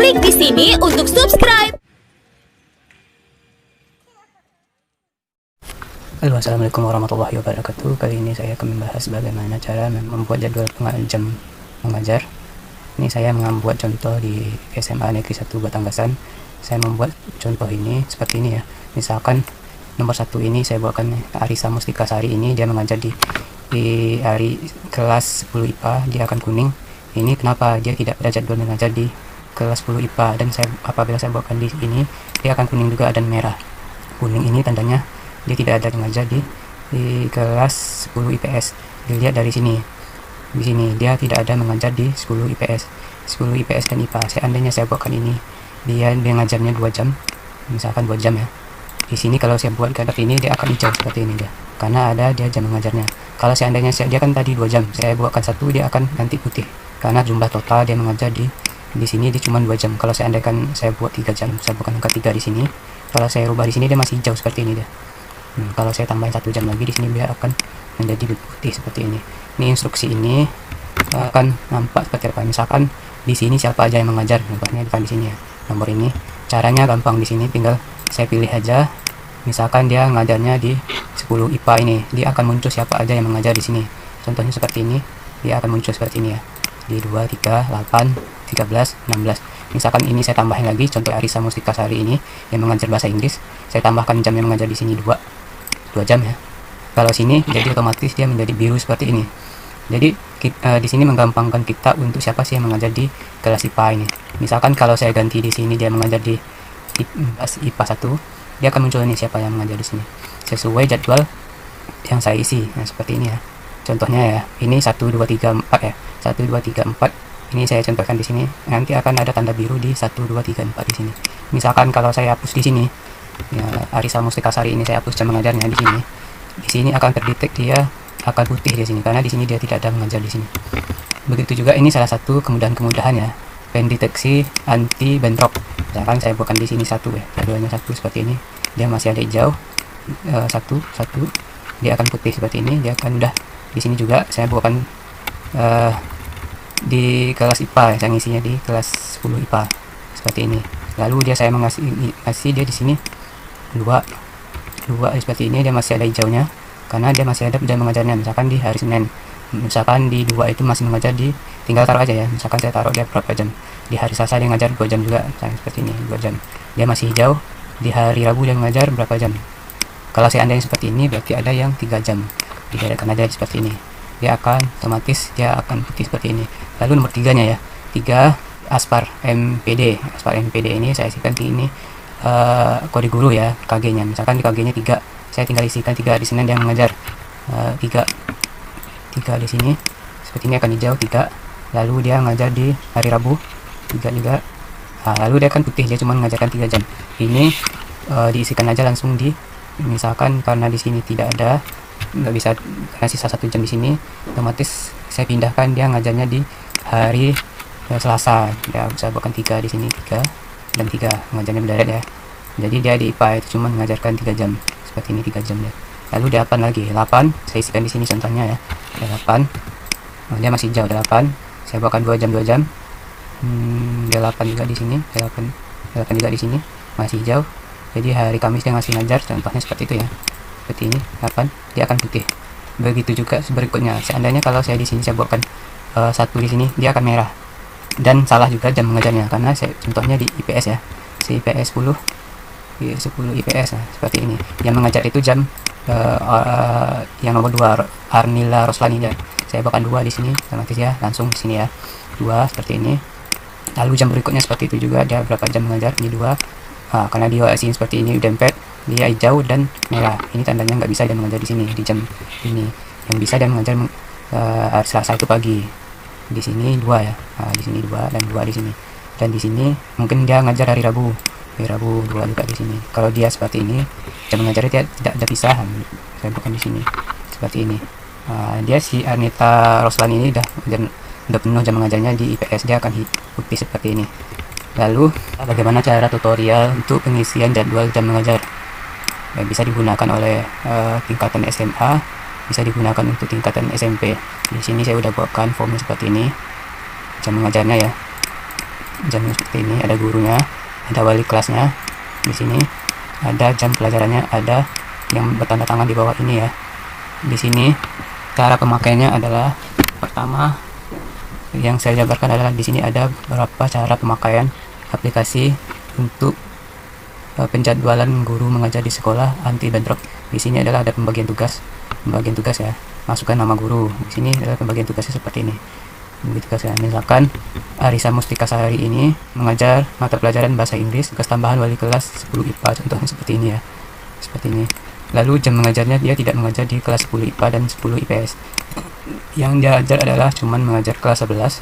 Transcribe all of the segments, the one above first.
Klik di sini untuk subscribe. Halo, assalamualaikum warahmatullahi wabarakatuh. Kali ini saya akan membahas bagaimana cara membuat jadwal jam mengajar. Ini saya membuat contoh di SMA Negeri 1 Batangasan. Saya membuat contoh ini seperti ini ya. Misalkan nomor 1 ini saya buatkan Arisa Mustika Sari, ini dia mengajar di hari kelas 10 IPA, dia akan kuning. Ini kenapa dia tidak ada jadwal mengajar di kelas 10 IPA, dan apabila saya buatkan di ini dia akan kuning juga dan merah. Kuning ini tandanya dia tidak ada mengajar di kelas 10 IPS. Dilihat dari sini, di sini dia tidak ada mengajar di 10 IPS dan IPA. Seandainya saya buatkan ini, dia mengajarnya 2 jam, misalkan 2 jam ya. Di sini kalau saya buat gambar ini, dia akan hijau seperti ini dia, karena ada dia jam mengajarnya. Kalau seandainya dia kan tadi 2 jam, saya buatkan 1, dia akan ganti putih, karena jumlah total dia mengajar di sini dia cuma 2 jam. Kalau seandainya saya buat 3 jam, saya buatkan angka 3 di sini. Kalau saya rubah di sini, dia masih hijau seperti ini dia. Kalau saya tambahin 1 jam lagi di sini, dia akan menjadi putih seperti ini. Ini instruksi ini akan nampak seperti apa. Misalkan di sini siapa aja yang mengajar, nampaknya di sini ya. Nomor ini caranya gampang, di sini tinggal saya pilih aja. Misalkan dia ngajarnya di 10 IPA ini, dia akan muncul siapa aja yang mengajar di sini. Contohnya seperti ini, dia akan muncul seperti ini ya. Di 2, 3, 8, 13, 16. Misalkan ini saya tambahin lagi, contoh Arisa Mustika Sari ini yang mengajar bahasa Inggris, saya tambahkan jam yang mengajar di sini 2 jam ya. Kalau sini jadi otomatis dia menjadi biru seperti ini. Jadi di sini menggampangkan kita untuk siapa sih yang mengajar di kelas IPA ini. Misalkan kalau saya ganti di sini dia mengajar di IPA 1, dia akan muncul ini siapa yang mengajar di sini sesuai jadwal yang saya isi. Nah, seperti ini ya. Contohnya ya, ini 1 2 3 4 ya. 1 2 3 4. Ini saya contohkan di sini. Nanti akan ada tanda biru di 1 2 3 4 di sini. Misalkan kalau saya hapus di sini, ya, Arisa Mustika Sari ini saya hapus jam mengajarnya di sini. Di sini akan terdetek dia akan putih di sini, karena di sini dia tidak ada mengajar di sini. Begitu juga ini salah satu kemudahan ya, pendeteksi anti bentrok. Misalkan saya buatkan di sini 1 ya, jadwalnya 1 seperti ini, dia masih ada hijau, 1 dia akan putih seperti ini. Dia akan udah di sini juga saya buatkan di kelas IPA ya, saya ngisinya di kelas 10 IPA seperti ini. Lalu saya mengasih dia di sini 2 seperti ini, dia masih ada hijaunya karena dia masih ada jam mengajarnya. Misalkan di hari Senin, misalkan di 2 itu masih mengajar di, tinggal taruh aja ya, misalkan saya taruh dia berapa jam. Di hari Selasa dia ngajar 2 jam juga, misalnya seperti ini 2 jam, dia masih hijau. Di hari Rabu dia mengajar berapa jam. Kalau seandainya seperti ini berarti ada yang 3 jam, dibedakan aja seperti ini, dia akan otomatis dia akan putih seperti ini. Lalu nomor 3 nya ya, 3 Aspar MPD ini saya isikan di ini kode guru ya, KG nya. Misalkan di KG nya 3, saya tinggal isikan 3. Di Senin dia mengajar 3 di sini seperti ini akan hijau 3. Lalu dia ngajar di hari Rabu 3 juga, lalu dia akan putih, dia cuma mengajarkan 3 jam. Ini diisikan aja langsung di, misalkan karena di sini tidak ada, nggak bisa karena sisa 1 jam di sini, otomatis saya pindahkan dia ngajarnya di hari Selasa. Ya bisa bukan 3 di sini, 3 dan 3 mengajarnya mendarat ya. Jadi dia di IPA itu cuma mengajarkan 3 jam seperti ini, 3 jam ya. Lalu dia 8 lagi, 8 saya isikan di sini contohnya ya. 8 dia masih hijau, 8 saya buatkan 2 jam 2 jam. Dia 8 juga di sini, 8 juga di sini masih hijau. Jadi hari Kamis dia masih ngajar, contohnya seperti itu ya. Seperti ini 8 dia akan putih. Begitu juga berikutnya. Seandainya kalau saya di sini saya buatkan 1 di sini, dia akan merah. Dan salah juga jam mengajarnya, karena saya contohnya di IPS ya, si IPS 10 IPS nah, seperti ini. Yang mengajar itu jam yang nomor 2 Arnila Roslani ya. Saya buatkan 2 di sini, otomatis ya langsung di sini ya 2 seperti ini. Lalu jam berikutnya seperti itu juga, dia berapa jam mengajar, ini 2. Karena dia asin seperti ini dempet, dia hijau dan merah. Ini tandanya nggak bisa dia mengajar di sini di jam ini. Yang bisa dia mengajar hari Selasa itu pagi. Di sini 2 ya, di sini 2 dan 2 di sini. Dan di sini mungkin dia ngajar hari Rabu 2 juga di sini. Kalau dia seperti ini, jam mengajarnya dia tidak ada pisah. Saya bukan di sini seperti ini. Dia si Anita Roslan ini udah penuh jam mengajarnya di IPS, dia akan putih seperti ini. Lalu bagaimana cara tutorial untuk pengisian jadwal jam mengajar? Bisa digunakan oleh tingkatan SMA, bisa digunakan untuk tingkatan SMP. Di sini saya udah buatkan formnya seperti ini, jam mengajarnya ya. jamnya seperti ini, ada gurunya, ada wali kelasnya. Di sini ada jam pelajarannya, ada yang bertanda tangan di bawah ini ya. Di sini cara pemakaiannya adalah, pertama yang saya jabarkan adalah di sini ada beberapa cara pemakaian aplikasi untuk penjadwalan guru mengajar di sekolah anti bentrok. Di sini adalah ada pembagian tugas ya. Masukkan nama guru. Di sini adalah pembagian tugasnya seperti ini. Misalkan Arisa Mustika Sari ini mengajar mata pelajaran bahasa Inggris, tugas tambahan wali kelas 10 IPA, contohnya seperti ini ya, seperti ini. Lalu jam mengajarnya dia tidak mengajar di kelas 10 IPA dan 10 IPS. Yang dia ajar adalah cuman mengajar kelas 11,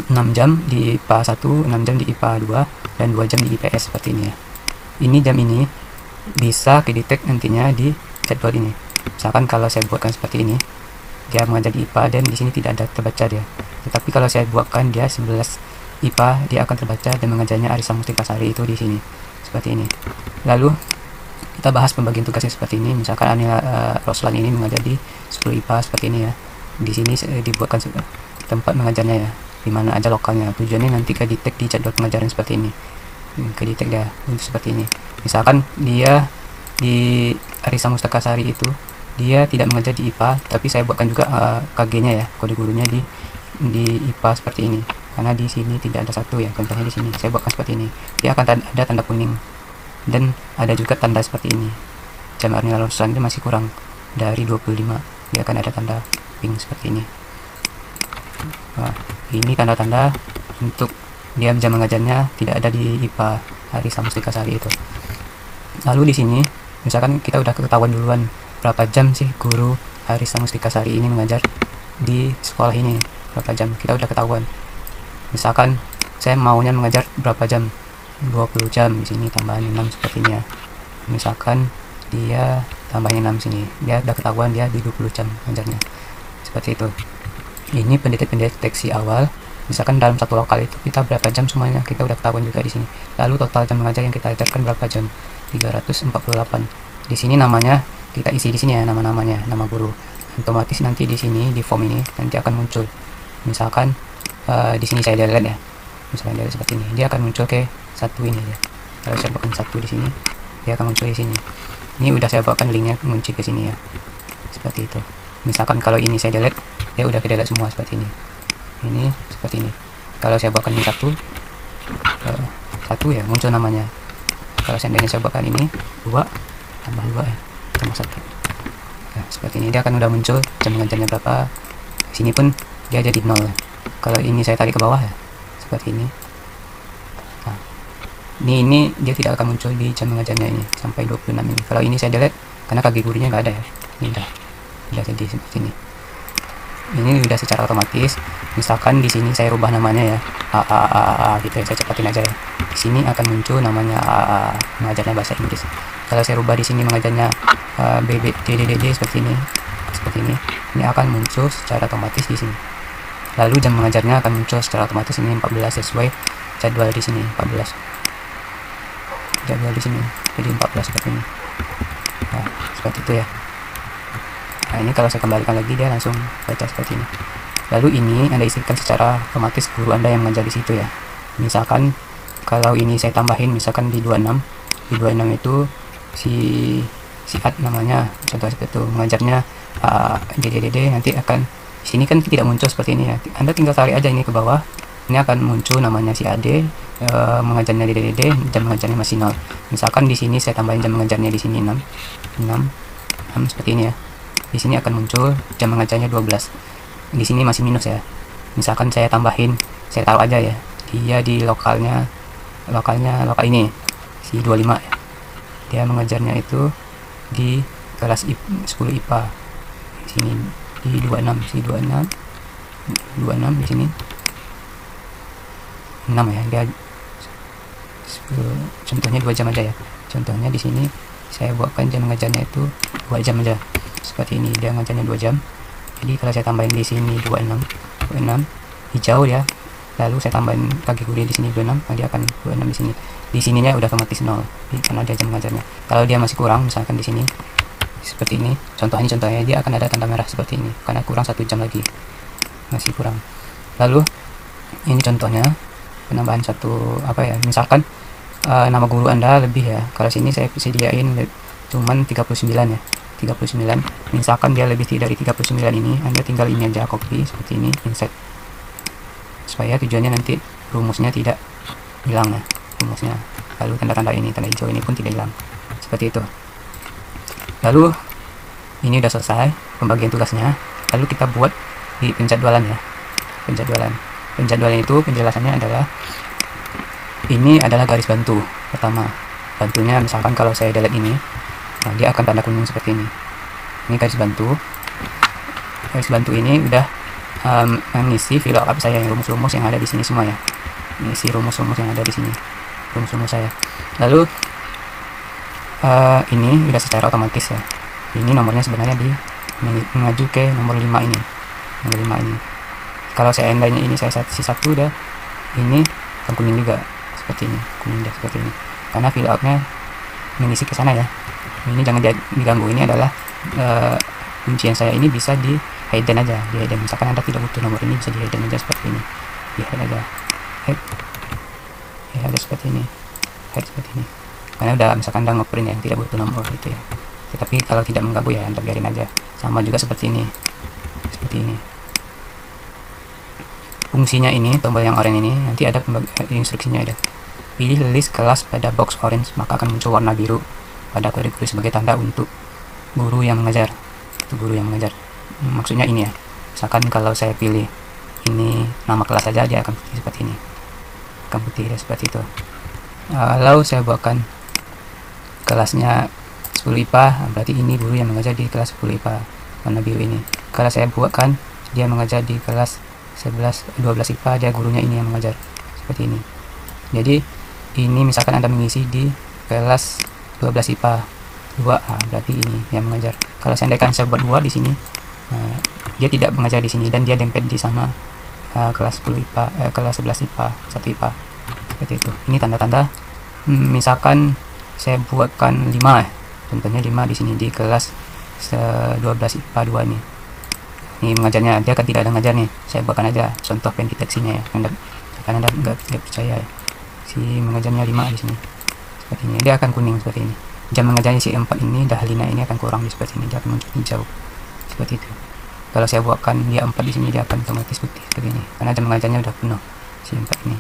6 jam di IPA 1, 6 jam di IPA 2, dan 2 jam di IPS seperti ini ya. Ini jam ini bisa kedetek nantinya di jadwal ini. Misalkan kalau saya buatkan seperti ini, dia mengajar di IPA dan di sini tidak ada terbaca dia. Tetapi kalau saya buatkan dia 11 IPA, dia akan terbaca dan mengajarnya Arisa Mustika Sari itu di sini seperti ini. Lalu kita bahas pembagian tugasnya seperti ini. Misalkan Anila Roslan ini mengajar di 10 IPA seperti ini ya. Di sini dibuatkan tempat mengajarnya ya, di mana aja lokalnya. Tujuannya nanti kedetek di jadwal pengajaran seperti ini. Kedetek dia untuk seperti ini. Misalkan dia di Arisa Mustika Sari itu dia tidak mengajar di IPA, tapi saya buatkan juga KG-nya ya, kode gurunya di IPA seperti ini. Karena di sini tidak ada satu ya, contohnya di sini saya buatkan seperti ini. Dia akan ada tanda kuning dan ada juga tanda seperti ini. Jam Arnila Roslan itu masih kurang dari 25, dia akan ada tanda pink seperti ini. Nah, ini tanda-tanda untuk dia jam mengajarnya tidak ada di IPA Arisa Mustika Sari itu. Lalu di sini misalkan kita udah ketahuan duluan berapa jam sih guru Arisa Mustika Sari ini mengajar di sekolah ini, berapa jam kita udah ketahuan. Misalkan saya maunya mengajar berapa jam, 20 jam, di sini tambahin 6 seperti ini ya. Misalkan dia tambahin 6 sini, dia udah ketahuan dia di 20 jam mengajarnya seperti itu. Ini pendeteksi awal. Misalkan dalam satu lokal itu kita berapa jam semuanya kita udah ketahuan juga di sini. Lalu total jam mengajar yang kita ajarkan berapa jam, 348. Di sini namanya kita isi di sini ya, nama-namanya, nama guru. Otomatis nanti di sini di form ini nanti akan muncul. Misalkan di sini saya delete ya, misalnya delete seperti ini, dia akan muncul ke satu ini ya. Kalau saya buatkan satu di sini, dia akan muncul di sini. Ini udah saya buatkan linknya kunci ke sini ya, seperti itu. Misalkan kalau ini saya delete, dia udah ke delete semua seperti ini. Ini seperti ini. Kalau saya buatkan ini satu ya, muncul namanya. Kalau seandainya saya buatkan ini 2 tambah 2 ya, tambah 1. Nah, seperti ini dia akan udah muncul jam mengajarnya berapa. Sini pun dia jadi 0. Kalau ini saya tarik ke bawah ya, seperti ini. Nah, ini dia tidak akan muncul di jam mengajarnya ini sampai 26 ini. Kalau ini saya delete karena KG gurunya nggak ada ya. Ini udah jadi seperti ini. Ini udah secara otomatis. Misalkan di sini saya rubah namanya ya, A gitu ya, saya cepatin aja ya. Di sini akan muncul namanya A, mengajarnya bahasa Inggris. Kalau saya rubah di sini mengajarnya BBDDD seperti ini, ini akan muncul secara otomatis di sini. Lalu jam mengajarnya akan muncul secara otomatis ini 14 sesuai jadwal di sini, 14 jadwal di sini, jadi 14 seperti ini. Nah, seperti itu ya. Nah, ini kalau saya kembalikan lagi dia langsung baca seperti ini. Lalu ini Anda isikan secara otomatis guru Anda yang mengajar di situ ya. Misalkan kalau ini saya tambahin, misalkan di 26 itu si Ad namanya, contoh seperti itu, mengajarnya DDDD, nanti akan sini kan tidak muncul seperti ini ya. Anda tinggal tarik aja ini ke bawah, ini akan muncul namanya si AD, mengajarnya DDDD, jam mengajarnya masih 0. Misalkan di sini saya tambahin jam mengajarnya di sini 6 seperti ini ya. Di sini akan muncul jam mengajarnya 12. Di sini masih minus ya. Misalkan saya tambahin, saya taruh aja ya, dia di lokal ini si 25 ya. Dia mengajarnya itu di kelas 10 IPA. Di sini di 26 di sini 6 ya. Dia contohnya 2 jam aja ya. Contohnya di sini saya buatkan jam mengajarnya itu 2 jam aja. Seperti ini, dia ngajarnya 2 jam. Jadi kalau saya tambahin di sini 26 hijau ya. Lalu saya tambahin kaki guru di sini 26, nah dia akan 26 di sini. Di sininya udah otomatis 0 karena dia jam mengajarnya. Kalau dia masih kurang, misalkan di sini seperti ini, contohnya dia akan ada tanda merah seperti ini karena kurang 1 jam lagi, masih kurang. Lalu ini contohnya penambahan satu apa ya, misalkan nama guru Anda lebih ya. Kalau sini saya sediain cuman 39 ya. 39. Misalkan dia lebih dari 39 ini, Anda tinggal ini aja copy seperti ini, insert. Supaya tujuannya nanti rumusnya tidak hilang ya, rumusnya. Lalu tanda-tanda ini, tanda hijau ini pun tidak hilang. Seperti itu. Lalu ini udah selesai pembagian tugasnya. Lalu kita buat di penjadwalan ya. Penjadwalan itu penjelasannya adalah ini adalah garis bantu pertama. Bantunya misalkan kalau saya delete ini, nah dia akan tanda kuning seperti ini. Ini garis bantu. Garis bantu ini udah mengisi VLOOKUP saya, yang rumus-rumus yang ada di sini semua ya. Mengisi rumus-rumus yang ada di sini. Rumus-rumus saya. Lalu ini udah secara otomatis ya. Ini nomornya sebenarnya mengacu ke nomor 5 ini. Nomor 5 ini. Kalau saya endanya ini saya si satu udah ini akan kuning juga seperti ini, kuning dah seperti ini. Karena VLOOKUP-nya mengisi ke sana ya. Ini jangan diganggu. Ini adalah kuncian saya ini bisa di hidden aja, di hidden. Misalkan Anda tidak butuh nomor ini bisa di hidden aja seperti ini. Di hide aja. Hide seperti ini. Hide seperti ini. Karena udah misalkan Anda ngeprint yang tidak butuh nomor itu ya. Tetapi kalau tidak mengganggu ya Anda biarin aja. Sama juga seperti ini. Seperti ini. Fungsinya ini, tombol yang oranye ini nanti ada instruksinya ada. Pilih list kelas pada box orange, maka akan muncul warna biru pada query sebagai tanda untuk guru yang mengajar. Itu guru yang mengajar. Maksudnya ini ya. Misalkan kalau saya pilih ini nama kelas saja, dia akan putih seperti ini. Akan putih ya, seperti itu. Lalu saya buatkan kelasnya 10 IPA, berarti ini guru yang mengajar di kelas 10 IPA, warna biru ini. Kalau saya buatkan dia mengajar di kelas 12 IPA, dia gurunya ini yang mengajar seperti ini. Jadi ini misalkan Anda mengisi di kelas 12 IPA 2, berarti ini yang mengajar. Kalau seandainya saya buat 2 di sini, dia tidak mengajar di sini dan dia dempet di sama kelas 10 IPA, kelas 11 IPA 1 IPA seperti itu. Ini tanda-tanda. Misalkan saya buatkan 5 ya, contohnya 5 di sini di kelas 12 IPA 2 ini. Ini mengajarnya, dia kan tidak ada ngajar nih, saya buatkan aja contoh pendeteksinya ya. Karena Anda nggak percaya ya. Si mengajarnya 5 di sini seperti ini, dia akan kuning seperti ini. Jam mengajarnya si 4 ini, dahlina ini akan kurang di seperti ini, dia akan muncul hijau seperti itu. Kalau saya buatkan dia 4 di sini, dia akan otomatis putih seperti ini, karena jam mengajarnya udah penuh si 4 ini.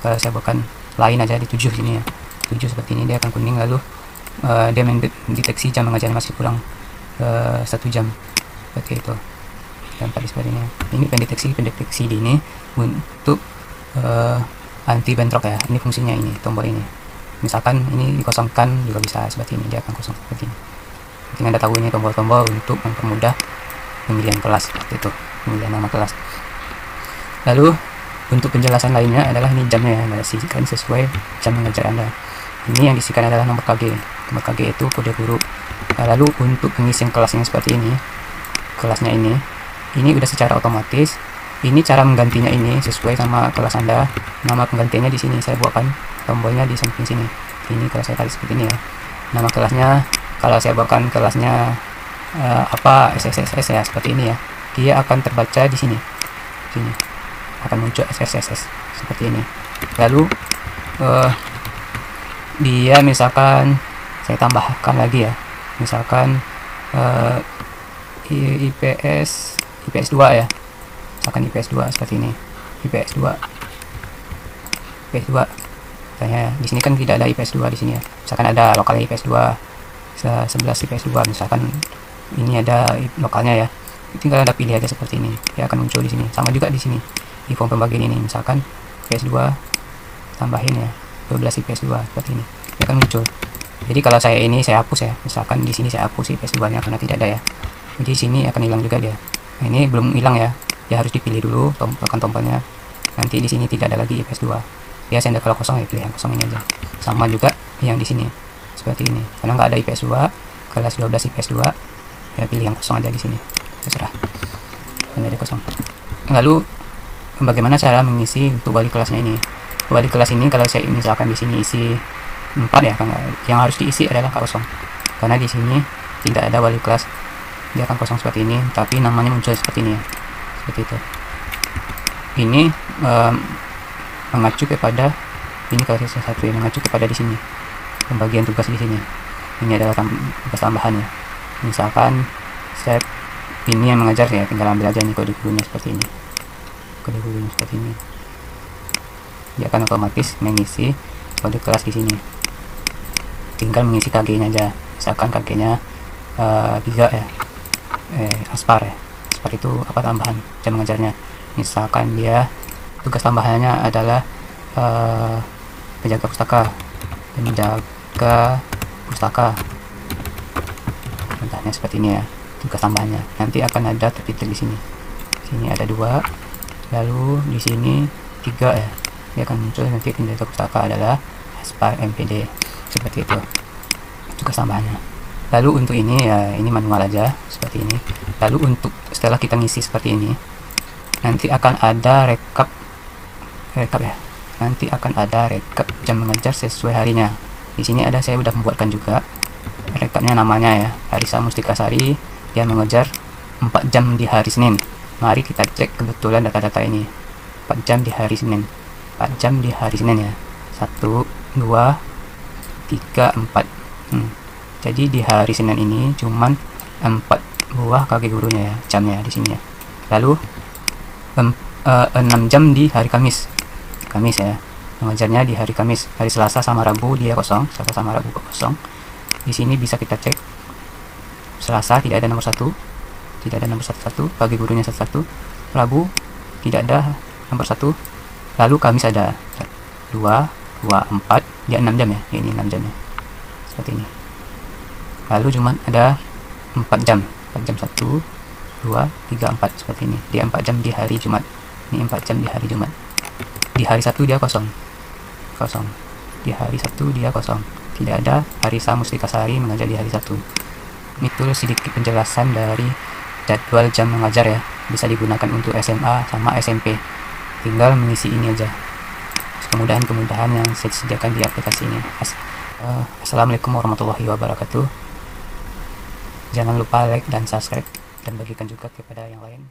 Kalau saya buatkan lain aja di 7 sini ya, 7 seperti ini, dia akan kuning. Lalu dia mendeteksi jam mengajarnya masih kurang 1 jam seperti itu. Dan tadi seperti ini. Ini pendeteksi dini untuk anti bentrok ya. Ini fungsinya, ini tombol ini. Misalkan ini dikosongkan juga bisa seperti ini, dia akan kosong seperti ini. Mungkin Anda tahu ini tombol-tombol untuk mempermudah pemilihan kelas seperti itu, pemilihan nama kelas. Lalu untuk penjelasan lainnya adalah ini jamnya ya, Anda isikan sesuai jam mengajar Anda. Ini yang diisikan adalah nomor KG. Nomor KG itu kode guru. Lalu untuk pengisian kelasnya seperti ini, kelasnya ini udah secara otomatis. Ini cara menggantinya ini sesuai sama kelas Anda. Nama penggantinya di sini saya buatkan tombolnya di samping sini. Ini kalau saya tarik seperti ini ya. Nama kelasnya, kalau saya buatkan kelasnya SSSS ya seperti ini ya. Dia akan terbaca di sini. Sini akan muncul SSSS seperti ini. Lalu dia misalkan saya tambahkan lagi ya. Misalkan IPS 2 ya. Misalkan IPS 2 seperti ini. IPS 2. Misalnya di sini kan tidak ada IPS 2 di sini ya. Misalkan ada lokalnya IPS 2 11 IPS 2, misalkan ini ada lokalnya ya. Tinggal Anda pilih aja seperti ini. Dia akan muncul di sini. Sama juga di sini. Di form pembagian ini misalkan IPS 2 tambahin ya 12 IPS 2 seperti ini. Dia akan muncul. Jadi kalau saya ini saya hapus ya. Misalkan di sini saya hapus IPS 2-nya karena tidak ada ya. Jadi di sini akan hilang juga dia. Nah, ini belum hilang ya. Dia harus dipilih dulu tekan tombolnya. Nanti di sini tidak ada lagi IPS 2. Biasanya kalau kosong ya pilih yang kosong ini aja. Sama juga yang di sini. Seperti ini. Karena nggak ada IPS 2, kelas 12 IPS 2, ya pilih yang kosong aja di sini. Terserah. Hanya ada kosong. Lalu bagaimana cara mengisi untuk wali kelasnya ini? Wali kelas ini kalau saya misalkan di sini isi 4 ya, kan yang harus diisi adalah kosong. Karena di sini tidak ada wali kelas. Dia akan kosong seperti ini, tapi namanya muncul seperti ini ya. Seperti itu. Ini mengacu kepada ini, kelas satu yang mengacu kepada di sini pembagian tugas di sini. Ini adalah tugas tambahan ya. Misalkan saya ini yang mengajar ya, tinggal ambil aja nih kode gurunya seperti ini, kode gurunya seperti ini. Dia akan otomatis mengisi kode kelas di sini, tinggal mengisi KG-nya aja. Misalkan KG-nya 3 ya, aspar ya. Aspar itu apa, tambahan jam mengajarnya. Misalkan dia tugas tambahannya adalah penjaga pustaka, contohnya seperti ini ya, tugas tambahannya. Nanti akan ada tertitik di sini. Sini ada 2, lalu di sini 3 ya. Dia akan muncul nanti penjaga pustaka adalah aspar MPD, seperti itu tugas tambahannya. Lalu untuk ini ya, ini manual aja seperti ini. Lalu untuk setelah kita ngisi seperti ini, nanti akan ada rekap ya. Nanti akan ada rekap jam mengajar sesuai harinya. Di sini ada, saya udah membuatkan juga rekapnya, namanya ya Arisa Mustikasari. Dia mengajar 4 jam di hari Senin. Mari kita cek kebetulan data-data ini. 4 jam di hari Senin. 4 jam di hari Senin ya. 1, 2, 3, 4. Jadi di hari Senin ini cuman 4 buah kaki gurunya ya, jamnya di sini ya. Lalu 6 jam di hari Kamis ya, mengajarnya di hari Kamis. Hari Selasa sama Rabu dia kosong, Selasa sama Rabu kosong. Di sini bisa kita cek. Selasa tidak ada nomor 1, bagi gurunya 1. Rabu tidak ada nomor 1. Lalu Kamis ada 2, 4, dia 6 jam ya, ini 6 jam ya, seperti ini. Lalu Jumat ada 4 jam, 1, 2, 3, 4, seperti ini. Dia 4 jam di hari Jumat. Ini 4 jam di hari Jumat. Di hari Sabtu dia kosong. Di hari Sabtu dia kosong. Tidak ada Arisa Mustikasari mengajar di hari Sabtu. Itu sedikit penjelasan dari jadwal jam mengajar ya. Bisa digunakan untuk SMA sama SMP. Tinggal mengisi ini aja. Kemudahan-kemudahan yang saya sediakan di aplikasi ini. Assalamualaikum warahmatullahi wabarakatuh. Jangan lupa like dan subscribe dan bagikan juga kepada yang lain.